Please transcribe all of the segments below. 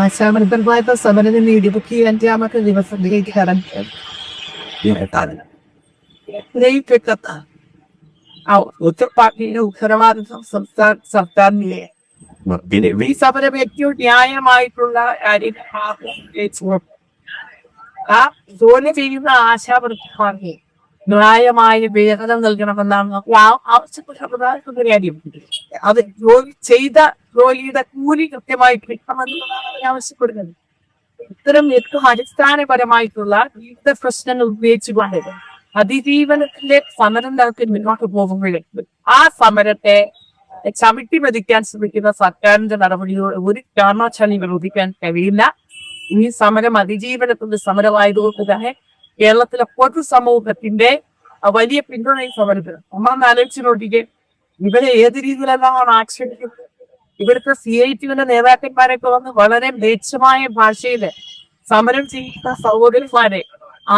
ആശാവർക്കർമാരുടെ സമരം ഇടിമുക്കി അഞ്ചാമത്തെ ദിവസത്തിലേക്ക് കടന്നു ഉത്തർപാർട്ടിയുടെ ഉത്തരവാദിത്വം സർക്കാരിന്റെ ഈ സമരം ഏറ്റവും ന്യായമായിട്ടുള്ള ആ ജോലി ചെയ്യുന്ന ആശാവർക്കർമാർക്ക് ന്യായമായ വേതനം നൽകണമെന്നാണ് ആവശ്യപ്പെട്ട കാര്യം. അത് ജോലിയുടെ കൂലി കൃത്യമായി കിട്ടണമെന്നാണ് ആവശ്യപ്പെടുന്നത്. ഇത്തരം ഏറ്റവും അടിസ്ഥാനപരമായിട്ടുള്ള വിവിധ പ്രശ്നങ്ങൾ ഉപയോഗിച്ചുകൊണ്ട് അതിജീവനത്തിലെ സമരം നടത്തി മുന്നോട്ട് പോകുമ്പോഴേക്കും ആ സമരത്തെ ചവിട്ടി മതിക്കാൻ ശ്രമിക്കുന്ന സർക്കാരിന്റെ നടപടിയോട് ഒരു കാരണവശാലും വിരോധിക്കാൻ കഴിയില്ല. ഈ സമരം അതിജീവനത്തിന്റെ സമരമായതുകൊണ്ട് തന്നെ കേരളത്തിലെ പൊതുസമൂഹത്തിന്റെ വലിയ പിന്തുണയും സമരത്തിന് ഒന്നാം ആലോചിച്ചിട്ടൊക്കെ ഇവരെ ഏത് രീതിയിലെല്ലാം ആക്ഷേപിക്കുന്നത്. ഇവർക്ക് CITയുടെ നേതാക്കന്മാരൊക്കെ വന്ന് വളരെ മ്ലേച്ഛമായ ഭാഷയില് സമരം ചെയ്യുന്ന സഹോദരന്മാരെ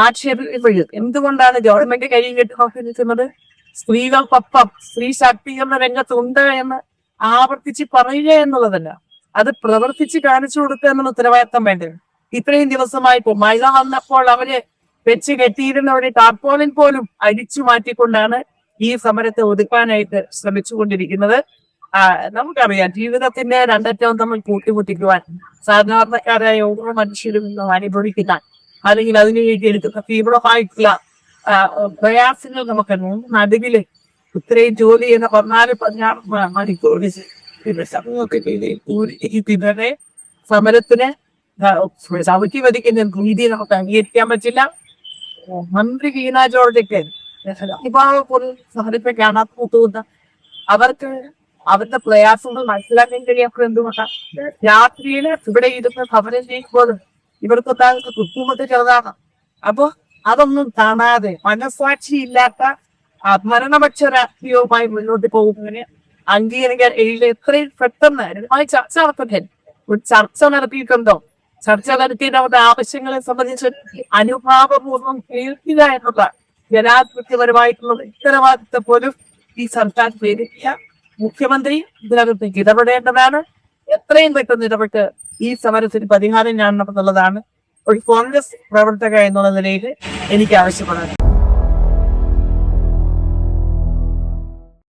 ആക്ഷേപിക്കപ്പെടും. എന്തുകൊണ്ടാണ് ഗവൺമെന്റ് കൈ കെട്ടി നോക്കി നിൽക്കുന്നത്? സ്ത്രീകൾക്കൊപ്പം സ്ത്രീ ശാക്തീകരണ രംഗത്തുണ്ട് എന്ന് ആവർത്തിച്ച് പറയുക എന്നുള്ളതല്ല, അത് പ്രവർത്തിച്ച് കാണിച്ചു കൊടുക്കുക എന്നുള്ള ഉത്തരവാദിത്തം വേണ്ടത്. ഇത്രയും ദിവസമായിട്ട് മഴ വന്നപ്പോൾ അവര് വെച്ച് കെട്ടിയിരുന്നവരുടെ ടാർപോളിൻ പോലും അടിച്ചു മാറ്റിക്കൊണ്ടാണ് ഈ സമരത്തെ ഒതുക്കാനായിട്ട് ശ്രമിച്ചുകൊണ്ടിരിക്കുന്നത്. നമുക്കറിയാം, ജീവിതത്തിന്റെ രണ്ടറ്റവും തമ്മിൽ കൂട്ടിമുട്ടിക്കുവാൻ സാധാരണക്കാരായ ഓരോ മനുഷ്യരും അനുഭവിക്കുന്ന അല്ലെങ്കിൽ അതിനു വേണ്ടി എടുക്കുന്ന തീവ്രമായിട്ടുള്ള പ്രയാസങ്ങൾ നമുക്ക് നടുവില് ഇത്രയും ജോലി എന്ന് 14-16 മണിക്കൂർ ഇവരെ സമരത്തിന് ചവിട്ടി വധിക്കുന്ന രീതി നമുക്ക് അംഗീകരിക്കാൻ പറ്റില്ല. മന്ത്രി വീണ ജോർജൊക്കെ സമരത്തെ കാണാൻ പോകുന്ന അവർക്ക് അവരുടെ പ്രയാസങ്ങൾ മനസ്സിലാക്കാൻ കഴിയാത്തത് എന്തുകൊണ്ടാണ്? രാത്രിയില് ഇവിടെ ഇരുന്ന് സമരം ചെയ്യുമ്പോൾ ഇവർക്കൊക്കെ കുത്തുമത്ത് ചെറുതാണ്. അപ്പൊ അതൊന്നും കാണാതെ മനസ്സാക്ഷി ഇല്ലാത്ത മരണപക്ഷ രാഷ്ട്രീയവുമായി മുന്നോട്ട് പോകുന്നതിന് അംഗീകരിക്കാൻ എത്രയും പെട്ടെന്ന് ചർച്ച നടത്തട്ടെ. ഒരു ചർച്ച നടത്തിയിട്ടുണ്ടോ? ചർച്ച നടത്തിയിട്ട് അവരുടെ ആവശ്യങ്ങളെ സംബന്ധിച്ച് അനുഭാവപൂർവ്വം കേൾക്കുക എന്നുള്ള ജനാധിപത്യപരമായിട്ടുള്ള ഉത്തരവാദിത്തം പോലും ഈ സർക്കാർ പേരില്ല. മുഖ്യമന്ത്രി ഇതിനകത്തേക്ക് ഇടപെടേണ്ടതാണ്. എത്രയും പെട്ടെന്ന് ഇടപെട്ട് ഈ സമരത്തിന് പരിഹാരം കാണണമെന്നുള്ളതാണ് ഒരു കോൺഗ്രസ് പ്രവർത്തക എന്നുള്ള നിലയിൽ എനിക്ക് ആവശ്യപ്പെടാൻ.